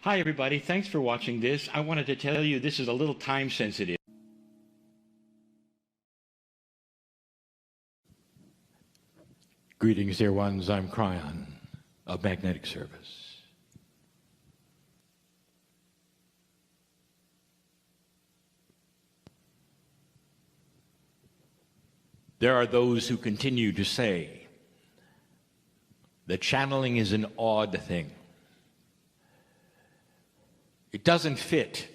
Hi, everybody. Thanks for watching this. I wanted to tell you this is a little time sensitive. Greetings, dear ones. I'm Kryon of Magnetic Service. There are those who continue to say that channeling is an odd thing. It doesn't fit.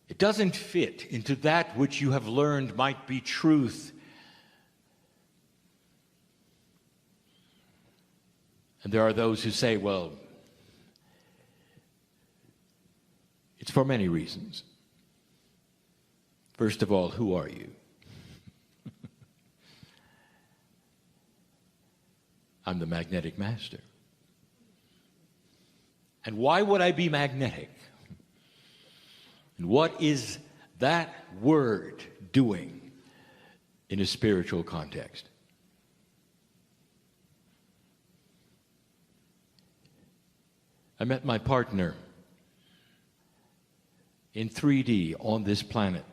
It doesn't fit into that which you have learned might be truth. And there are those who say, well, it's for many reasons. First of all, who are you? I'm the magnetic master. And why would I be magnetic? And what is that word doing in a spiritual context? I met my partner in 3D on this planet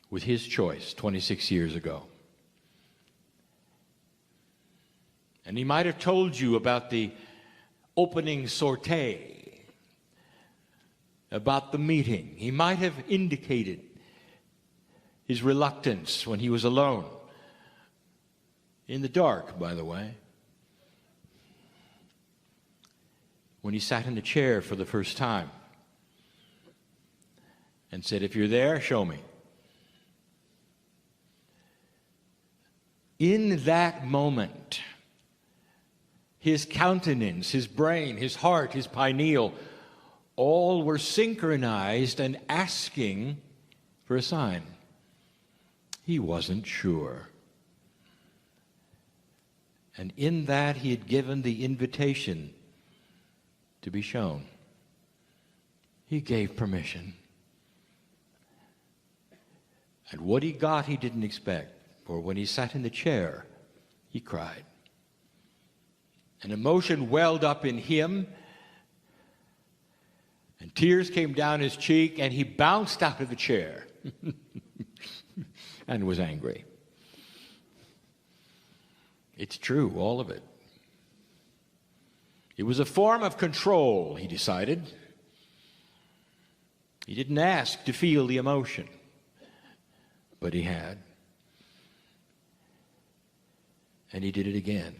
with his choice 26 years ago. And he might have told you about the opening sortie, about the meeting. He might have indicated his reluctance when he was alone, in the dark, by the way, when he sat in the chair for the first time and said, if you're there, show me. In that moment, his countenance, his brain, his heart, his pineal, all were synchronized and asking for a sign. He wasn't sure. And in that, he had given the invitation to be shown. He gave permission. And what he got, he didn't expect. For when he sat in the chair, he cried. An emotion welled up in him, and tears came down his cheek, and he bounced out of the chair and was angry. It's true, all of it. It was a form of control, he decided. He didn't ask to feel the emotion, but he had. And he did it again.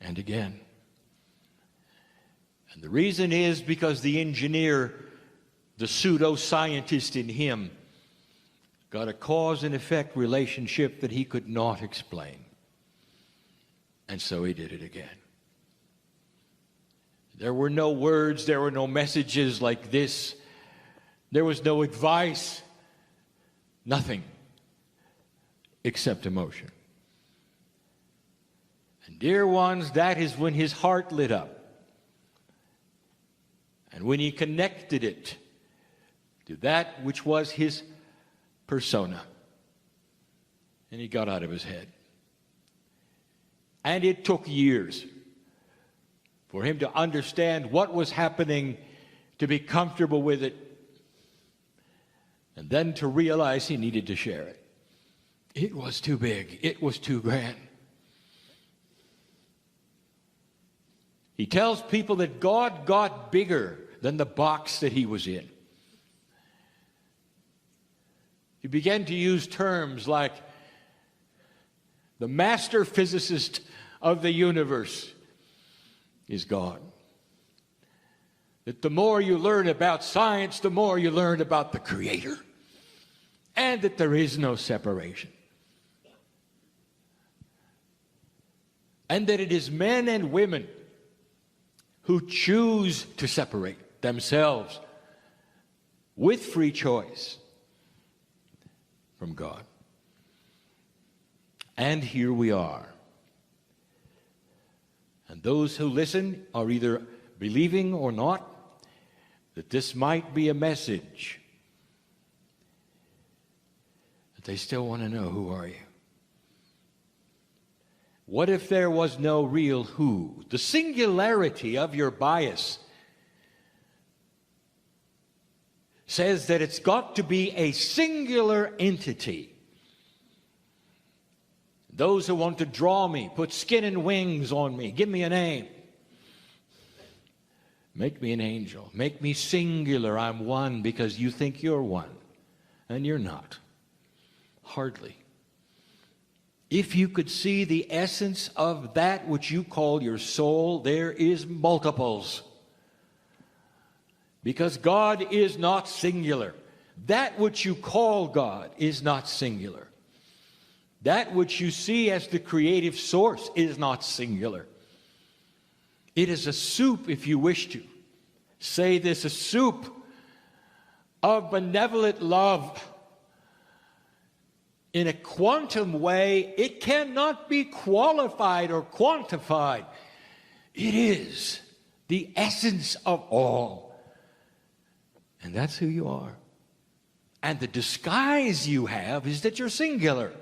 And again. And the reason is because the engineer, the pseudo-scientist in him, got a cause and effect relationship that he could not explain. And so he did it again. There were no words, there were no messages like this. There was no advice. Nothing except emotion. And dear ones, that is when his heart lit up. And when he connected it to that which was his persona. And he got out of his head. And it took years for him to understand what was happening, to be comfortable with it, and then to realize he needed to share it. It was too big. It was too grand. He tells people that God got bigger than the box that he was in. He began to use terms like the master physicist of the universe is God. That the more you learn about science, the more you learn about the Creator. And that there is no separation. And that it is men and women who choose to separate themselves with free choice from God. And here we are. And those who listen are either believing or not that this might be a message. But they still want to know, who are you? What if there was no real who? The singularity of your bias says that it's got to be a singular entity. Those who want to draw me, put skin and wings on me, give me a name. Make me an angel. Make me singular. I'm one because you think you're one. And you're not. Hardly. If you could see the essence of that which you call your soul, there is multiples. Because God is not singular. That which you call God is not singular. That which you see as the creative source is not singular. It is a soup, if you wish to. Say this, a soup of benevolent love. In a quantum way, it cannot be qualified or quantified. It is the essence of all. And that's who you are. And the disguise you have is that you're singular.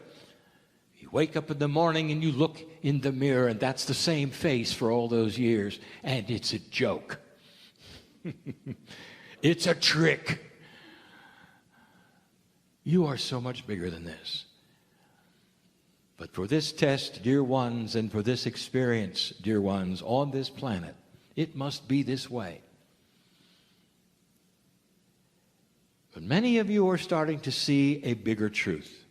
You wake up in the morning and you look in the mirror, and that's the same face for all those years. And it's a joke. It's a trick. You are so much bigger than this. But for this test, dear ones, and for this experience, dear ones, on this planet, it must be this way. But many of you are starting to see a bigger truth.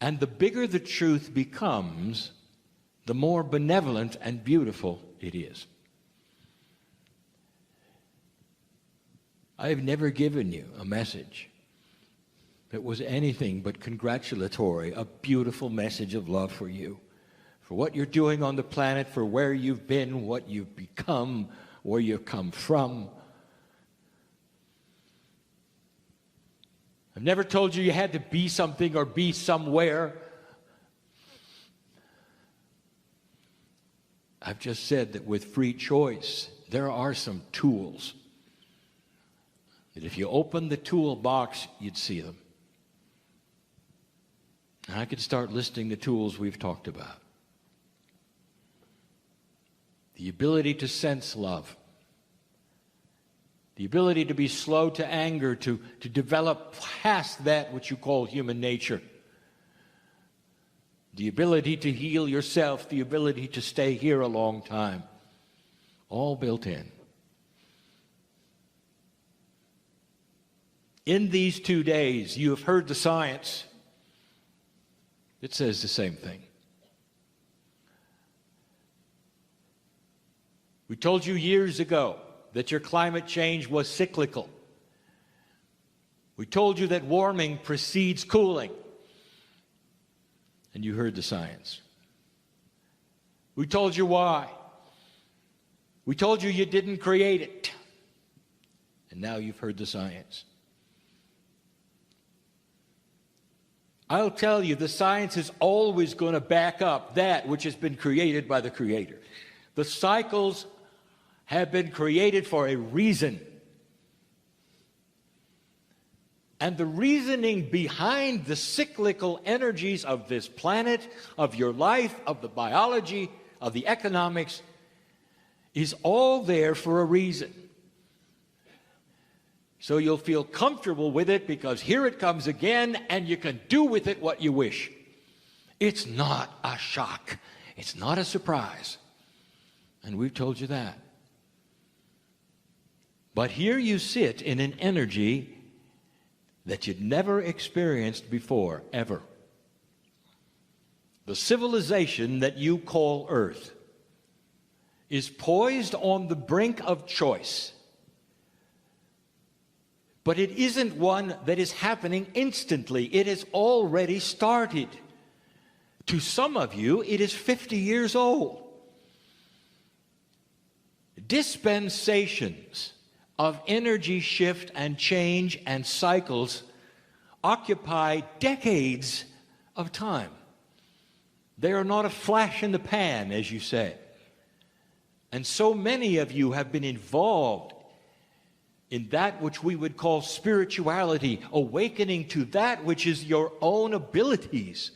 And the bigger the truth becomes, the more benevolent and beautiful it is. I have never given you a message that was anything but congratulatory, a beautiful message of love for you, for what you're doing on the planet, for where you've been, what you've become, where you've come from. I've never told you you had to be something or be somewhere. I've just said that with free choice, there are some tools that if you open the toolbox, you'd see them. And I could start listing the tools we've talked about. The ability to sense love. The ability to be slow to anger, to develop past that which you call human nature. The ability to heal yourself, the ability to stay here a long time. All built in. In these 2 days, you have heard the science. It says the same thing. We told you years ago that your climate change was cyclical. We told you that warming precedes cooling. And you heard the science. We told you why. We told you you didn't create it. And now you've heard the science. I'll tell you, the science is always going to back up that which has been created by the Creator. The cycles have been created for a reason. And the reasoning behind the cyclical energies of this planet, of your life, of the biology, of the economics, is all there for a reason. So you'll feel comfortable with it because here it comes again and you can do with it what you wish. It's not a shock. It's not a surprise. And we've told you that. But here you sit in an energy that you'd never experienced before, ever. The civilization that you call Earth is poised on the brink of choice. But it isn't one that is happening instantly. It has already started. To some of you, it is 50 years old. Dispensations of energy shift and change and cycles occupy decades of time. They are not a flash in the pan, as you say. And so many of you have been involved in that which we would call spirituality, awakening to that which is your own abilities.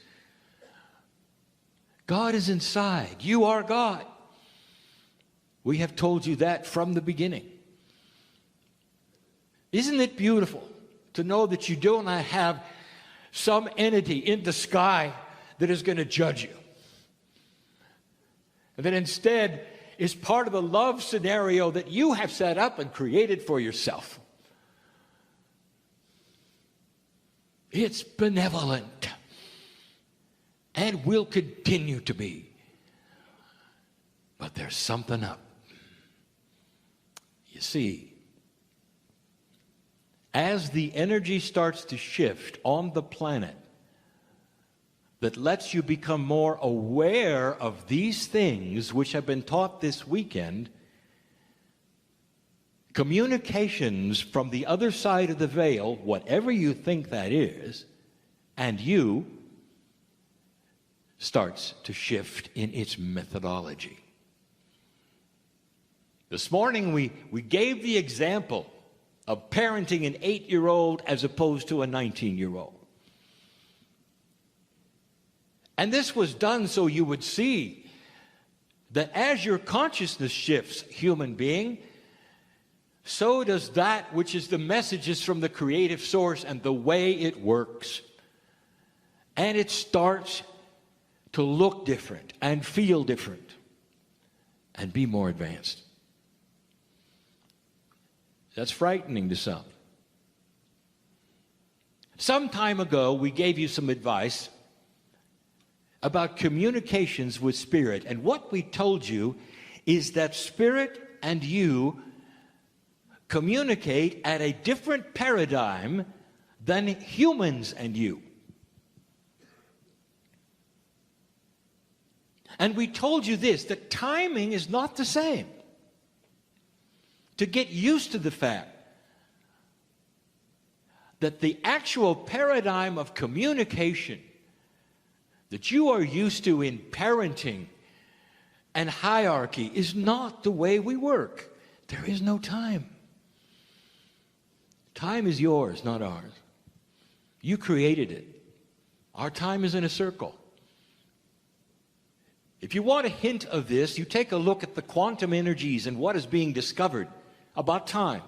God is inside. You are God. We have told you that from the beginning. Isn't it beautiful to know that you do not have some entity in the sky that is going to judge you? And that instead is part of the love scenario that you have set up and created for yourself. It's benevolent and will continue to be. But there's something up. You see, as the energy starts to shift on the planet that lets you become more aware of these things which have been taught this weekend, communications from the other side of the veil, whatever you think that is, and you, starts to shift in its methodology. This morning we gave the example of parenting an 8-year-old as opposed to a 19-year-old. And this was done so you would see that as your consciousness shifts, human being, so does that which is the messages from the creative source and the way it works. And it starts to look different and feel different and be more advanced. That's frightening to some. Some time ago, we gave you some advice about communications with Spirit. And what we told you is that Spirit and you communicate at a different paradigm than humans and you. And we told you this, that timing is not the same. To get used to the fact that the actual paradigm of communication that you are used to in parenting and hierarchy is not the way we work. There is no time. Time is yours, not ours. You created it. Our time is in a circle. If you want a hint of this, you take a look at the quantum energies and what is being discovered about time.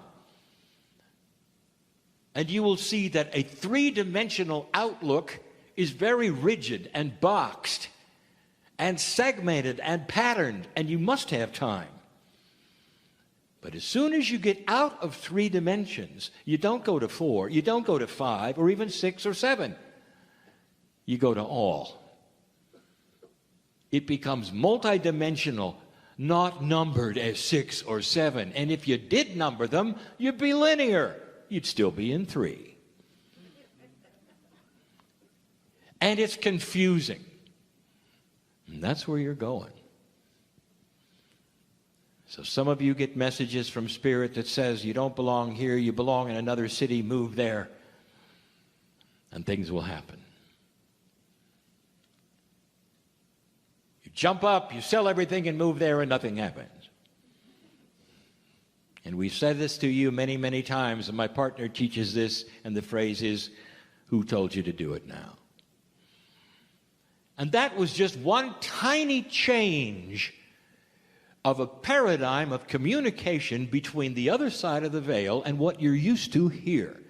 And you will see that a three-dimensional outlook is very rigid and boxed and segmented and patterned, and you must have time. But as soon as you get out of 3 dimensions, you don't go to 4, you don't go to 5, or even 6 or 7. You go to all. It becomes multidimensional, not numbered as 6 or 7. And if you did number them, you'd be linear. You'd still be in 3. And it's confusing. And that's where you're going. So some of you get messages from Spirit that says you don't belong here, you belong in another city, move there, and things will happen. You jump up, you sell everything and move there and nothing happens. And we've said this to you many, many times, and my partner teaches this, and the phrase is, who told you to do it now? And that was just one tiny change of a paradigm of communication between the other side of the veil and what you're used to here.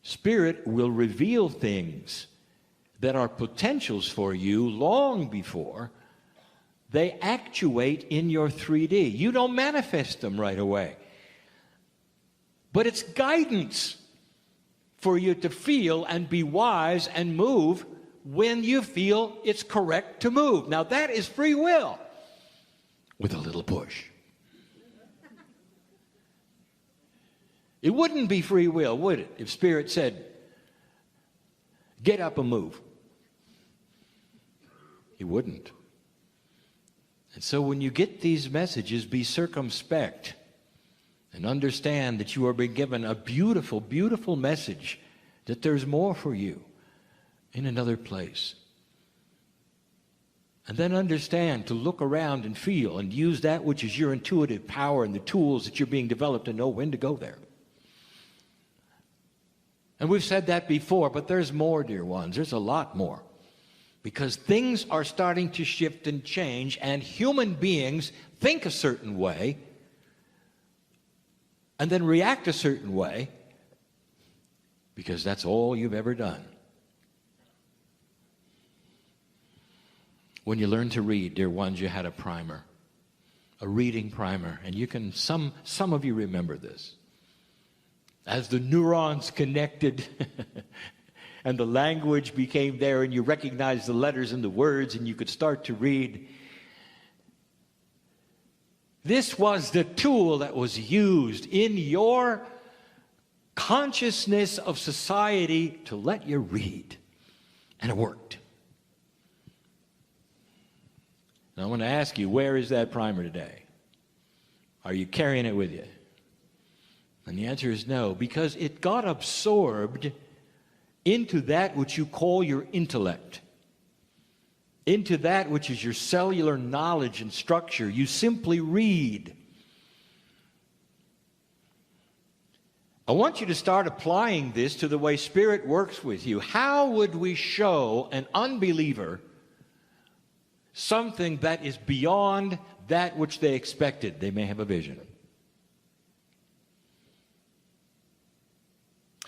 Spirit will reveal things that are potentials for you long before they actuate in your 3D. You don't manifest them right away. But it's guidance for you to feel and be wise and move when you feel it's correct to move. Now that is free will with a little push. It wouldn't be free will, would it, if Spirit said, get up and move? It wouldn't. And so when you get these messages, be circumspect and understand that you are being given a beautiful, beautiful message, that there's more for you in another place. And then understand to look around and feel and use that which is your intuitive power and the tools that you're being developed to know when to go there. And we've said that before, but there's more, dear ones. There's a lot more. Because things are starting to shift and change, and human beings think a certain way and then react a certain way because that's all you've ever done. When you learned to read, dear ones, you had a primer, a reading primer, and you can, some of you remember this. As the neurons connected and the language became there and you recognized the letters and the words and you could start to read. This was the tool that was used in your consciousness of society to let you read. And it worked. Now I want to ask you, where is that primer today? Are you carrying it with you? And the answer is no, because it got absorbed into that which you call your intellect, into that which is your cellular knowledge and structure. You simply read. I want you to start applying this to the way Spirit works with you. How would we show an unbeliever something that is beyond that which they expected? They may have a vision.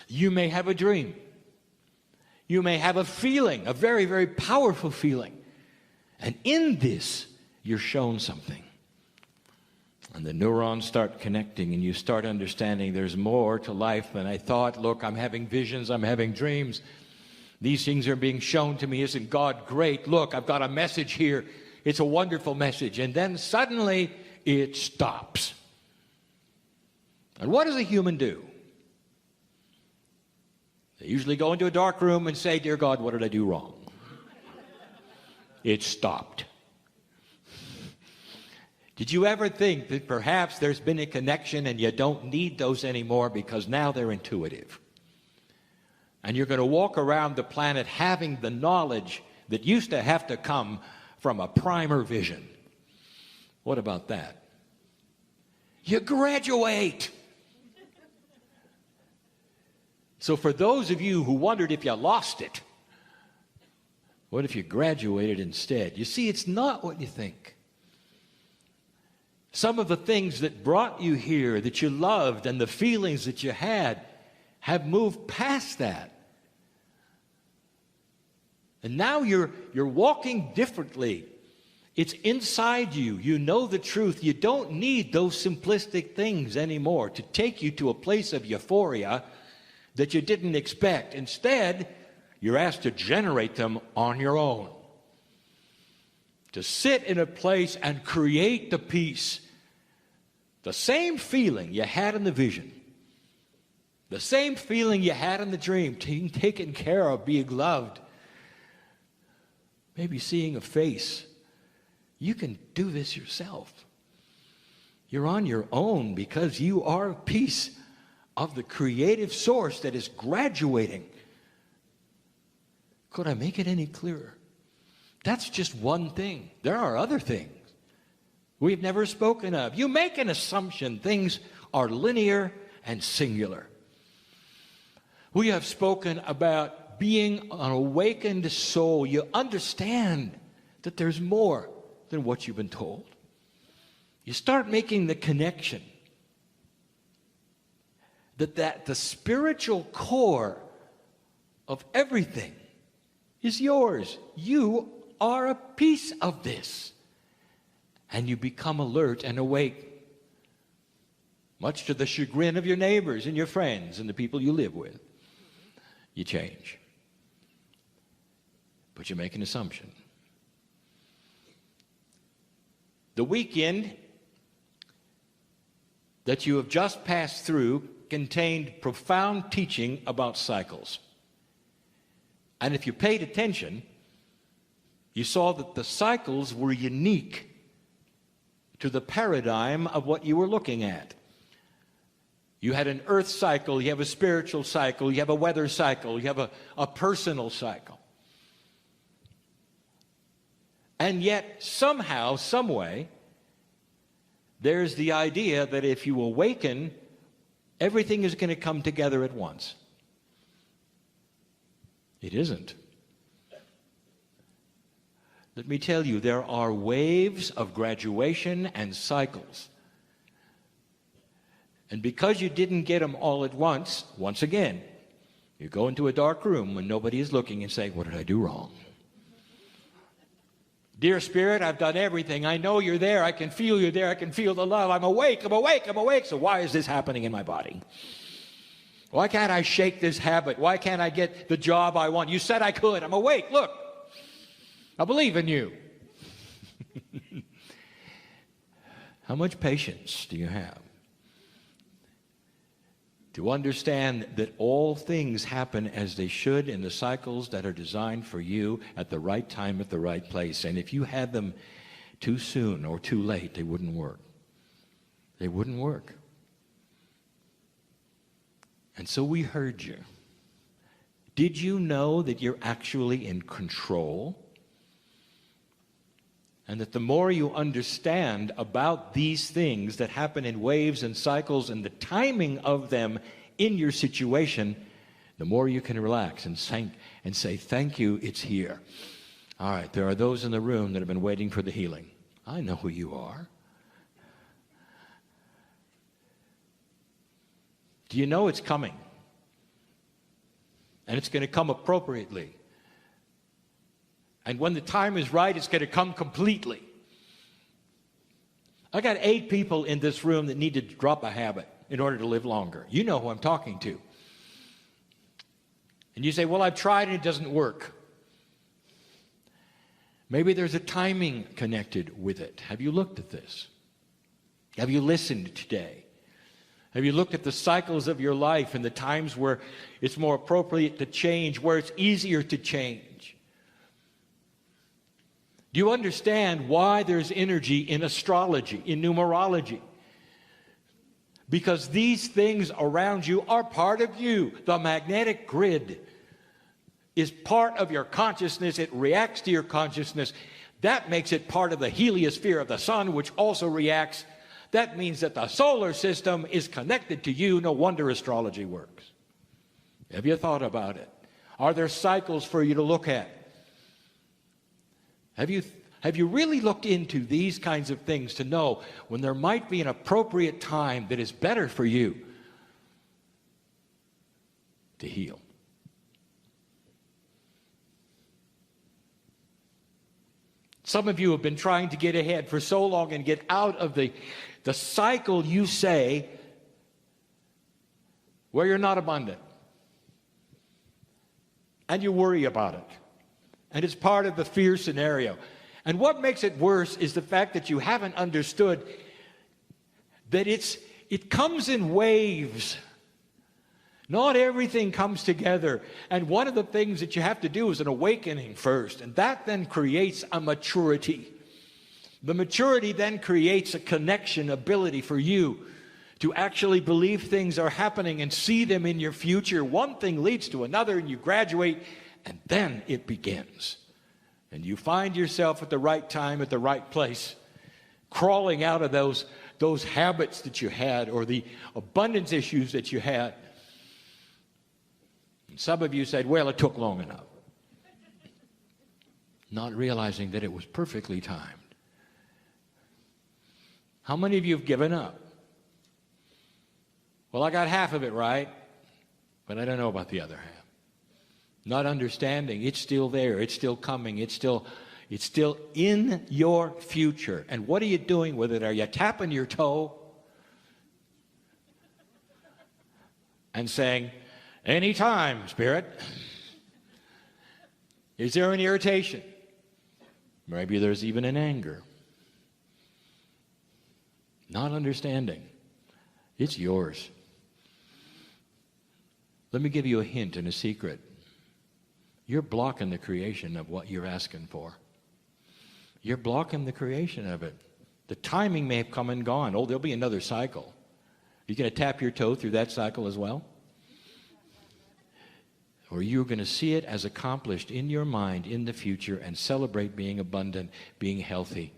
You may have a dream. You may have a feeling, a very, very powerful feeling. And in this, you're shown something. And the neurons start connecting and you start understanding there's more to life than I thought. Look, I'm having visions, I'm having dreams. These things are being shown to me. Isn't God great? Look, I've got a message here. It's a wonderful message. And then suddenly it stops. And what does a human do? They usually go into a dark room and say, "Dear God, what did I do wrong?" It stopped. Did you ever think that perhaps there's been a connection and you don't need those anymore because now they're intuitive? And you're going to walk around the planet having the knowledge that used to have to come from a primer vision. What about that? You graduate. So for those of you who wondered if you lost it, what if you graduated instead? You see, it's not what you think. Some of the things that brought you here, that you loved, and the feelings that you had, have moved past that. And now you're walking differently. It's inside you. You know the truth. You don't need those simplistic things anymore to take you to a place of euphoria that you didn't expect. Instead, you're asked to generate them on your own. To sit in a place and create the peace. The same feeling you had in the vision. The same feeling you had in the dream. Being taken care of, being loved. Maybe seeing a face. You can do this yourself. You're on your own because you are a piece of the creative source that is graduating. Could I make it any clearer? That's just one thing. There are other things we've never spoken of. You make an assumption things are linear and singular. We have spoken about being an awakened soul. You understand that there's more than what you've been told. You start making the connection that the spiritual core of everything is yours. You are a piece of this. And you become alert and awake, much to the chagrin of your neighbors and your friends and the people you live with. You change. But you make an assumption. The weekend that you have just passed through contained profound teaching about cycles. And if you paid attention, you saw that the cycles were unique to the paradigm of what you were looking at. You had an earth cycle, you have a spiritual cycle, you have a weather cycle, you have a personal cycle. And yet, somehow, some way, there's the idea that if you awaken, everything is going to come together at once. It isn't. Let me tell you, there are waves of graduation and cycles. And because you didn't get them all at once again, you go into a dark room when nobody is looking and say, what did I do wrong? Dear Spirit, I've done everything. I know you're there. I can feel you there. I can feel the love. I'm awake. I'm awake. I'm awake. So why is this happening in my body? Why can't I shake this habit? Why can't I get the job I want? You said I could. I'm awake. Look, I believe in you. How much patience do you have to understand that all things happen as they should in the cycles that are designed for you at the right time, at the right place? And if you had them too soon or too late, they wouldn't work. They wouldn't work. And so we heard you. Did you know that you're actually in control? And that the more you understand about these things that happen in waves and cycles and the timing of them in your situation, the more you can relax and say, thank you, it's here. All right, there are those in the room that have been waiting for the healing. I know who you are. Do you know it's coming? And it's going to come appropriately. And when the time is right, it's going to come completely. I got 8 people in this room that need to drop a habit in order to live longer. You know who I'm talking to. And you say, well, I've tried and it doesn't work. Maybe there's a timing connected with it. Have you looked at this? Have you listened today? Have you looked at the cycles of your life and the times where it's more appropriate to change, where it's easier to change? Do you understand why there's energy in astrology, in numerology? Because these things around you are part of you. The magnetic grid is part of your consciousness. It reacts to your consciousness. That makes it part of the heliosphere of the sun, which also reacts. That means that the solar system is connected to you. No wonder astrology works. Have you thought about it? Are there cycles for you to look at? Have you really looked into these kinds of things to know when there might be an appropriate time that is better for you to heal? Some of you have been trying to get ahead for so long and get out of the cycle, you say, where you're not abundant. And you worry about it. And it's part of the fear scenario. And what makes it worse is the fact that you haven't understood that it comes in waves. Not everything comes together. And one of the things that you have to do is an awakening first. And that then creates a maturity. The maturity then creates a connection ability for you to actually believe things are happening and see them in your future. One thing leads to another and you graduate. And then it begins. And you find yourself at the right time, at the right place, crawling out of those habits that you had or the abundance issues that you had. And some of you said, well, it took long enough. Not realizing that it was perfectly timed. How many of you have given up? Well, I got half of it right, but I don't know about the other half. Not understanding, it's still there, it's still coming, it's still in your future. And what are you doing with it? Are you tapping your toe and saying, anytime, Spirit? Is there an irritation? Maybe there's even an anger. Not understanding. It's yours. Let me give you a hint and a secret. You're blocking the creation of what you're asking for. You're blocking the creation of it. The timing may have come and gone. Oh, there'll be another cycle. You're going to tap your toe through that cycle as well? Or you're going to see it as accomplished in your mind in the future and celebrate being abundant, being healthy.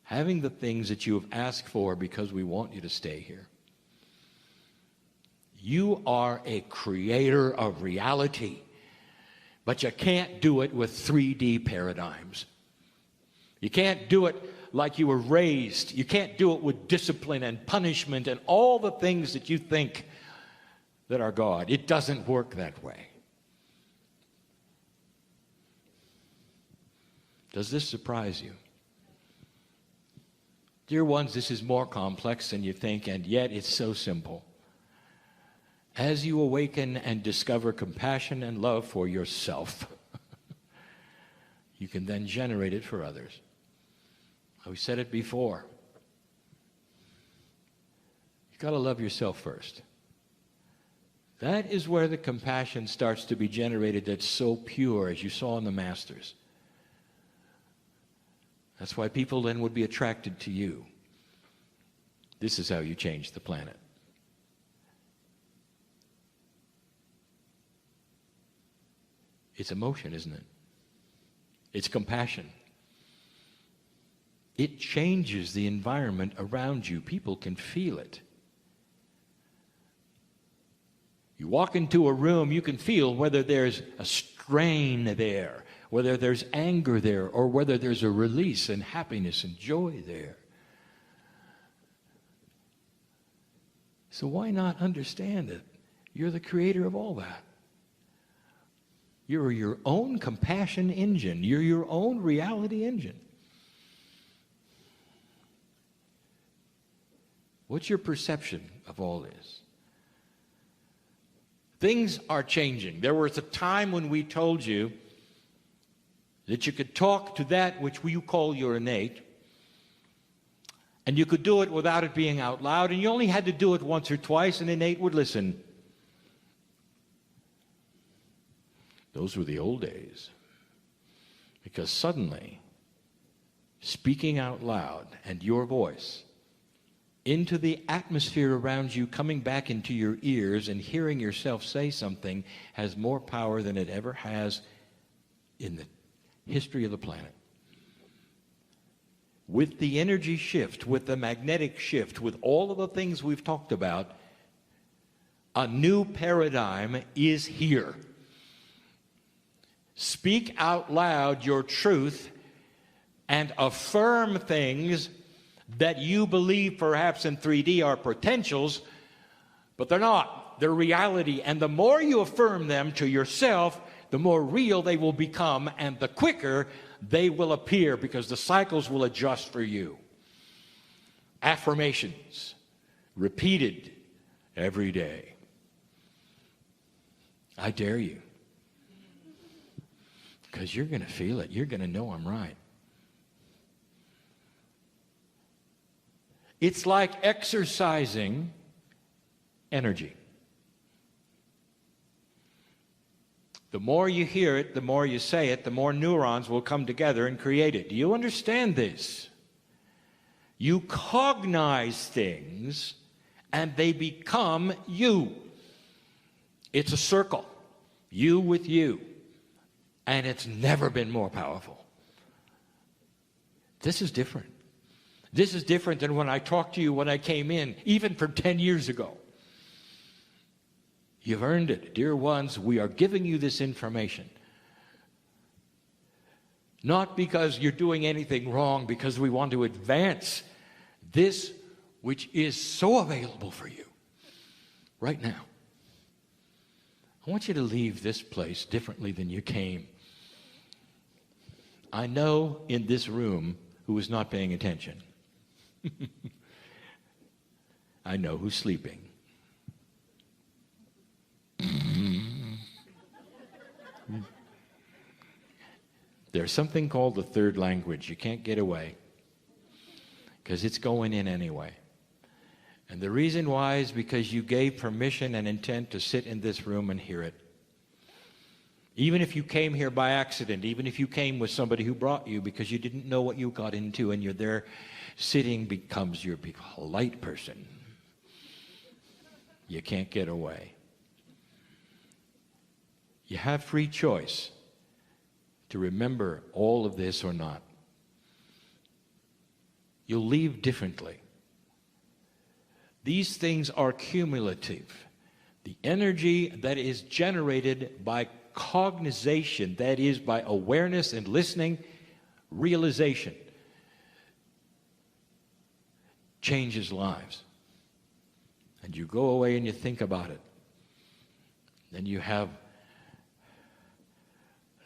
Having the things that you have asked for because we want you to stay here. You are a creator of reality. But you can't do it with 3D paradigms. You can't do it like you were raised. You can't do it with discipline and punishment and all the things that you think that are God. It doesn't work that way. Does this surprise you? Dear ones, this is more complex than you think, and yet it's so simple. As you awaken and discover compassion and love for yourself, you can then generate it for others. We said it before. You've got to love yourself first. That is where the compassion starts to be generated that's so pure, as you saw in the Masters. That's why people then would be attracted to you. This is how you change the planet. It's emotion, isn't it? It's compassion. It changes the environment around you. People can feel it. You walk into a room, you can feel whether there's a strain there, whether there's anger there, or whether there's a release and happiness and joy there. So why not understand that you're the creator of all that? You're your own compassion engine. You're your own reality engine. What's your perception of all this? Things are changing. There was a time when we told you that you could talk to that which you call your innate, and you could do it without it being out loud, and you only had to do it once or twice, and innate would listen. Those were the old days. Because suddenly, speaking out loud and your voice into the atmosphere around you, coming back into your ears and hearing yourself say something, has more power than it ever has in the history of the planet. With the energy shift, with the magnetic shift, with all of the things we've talked about, a new paradigm is here. Speak out loud your truth and affirm things that you believe perhaps in 3D are potentials, but they're not. They're reality. And the more you affirm them to yourself, the more real they will become, and the quicker they will appear, because the cycles will adjust for you. Affirmations, repeated every day. I dare you. Because you're going to feel it. You're going to know I'm right. It's like exercising energy. The more you hear it, the more you say it, the more neurons will come together and create it. Do you understand this? You cognize things and they become you. It's a circle. You with you. And it's never been more powerful. This is different. This is different than when I talked to you when I came in, even from 10 years ago. You've earned it. Dear ones, we are giving you this information. Not because you're doing anything wrong, because we want to advance this which is so available for you right now. I want you to leave this place differently than you came. I know in this room who is not paying attention. I know who's sleeping. There's something called the third language. You can't get away because it's going in anyway. And the reason why is because you gave permission and intent to sit in this room and hear it. Even if you came here by accident, even if you came with somebody who brought you because you didn't know what you got into, and you're there sitting becomes your polite person. You can't get away. You have free choice to remember all of this or not. You'll leave differently. These things are cumulative. The energy that is generated by cognization, that is by awareness and listening, realization. changes lives. And you go away and you think about it. Then you have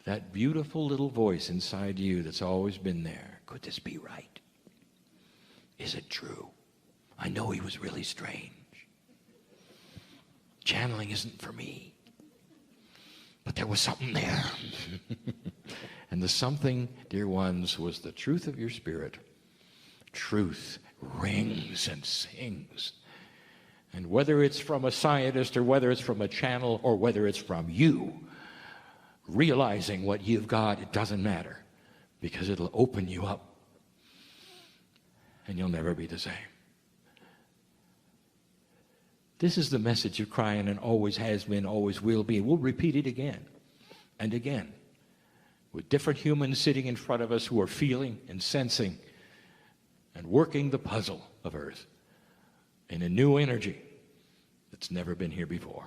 that beautiful little voice inside you that's always been there. Could this be right? Is it true? I know he was really strange. Channeling isn't for me. But there was something there. And the something, dear ones, was the truth of your spirit. Truth rings and sings. And whether it's from a scientist or whether it's from a channel or whether it's from you, realizing what you've got, it doesn't matter, because it'll open you up and you'll never be the same. This is the message of Kryon, and always has been, always will be. We'll repeat it again and again with different humans sitting in front of us who are feeling and sensing and working the puzzle of Earth in a new energy that's never been here before.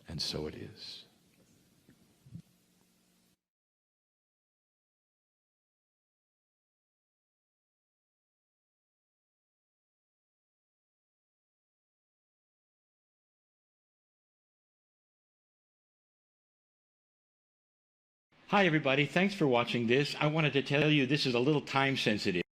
And so it is. Hi, everybody. Thanks for watching this. I wanted to tell you this is a little time sensitive.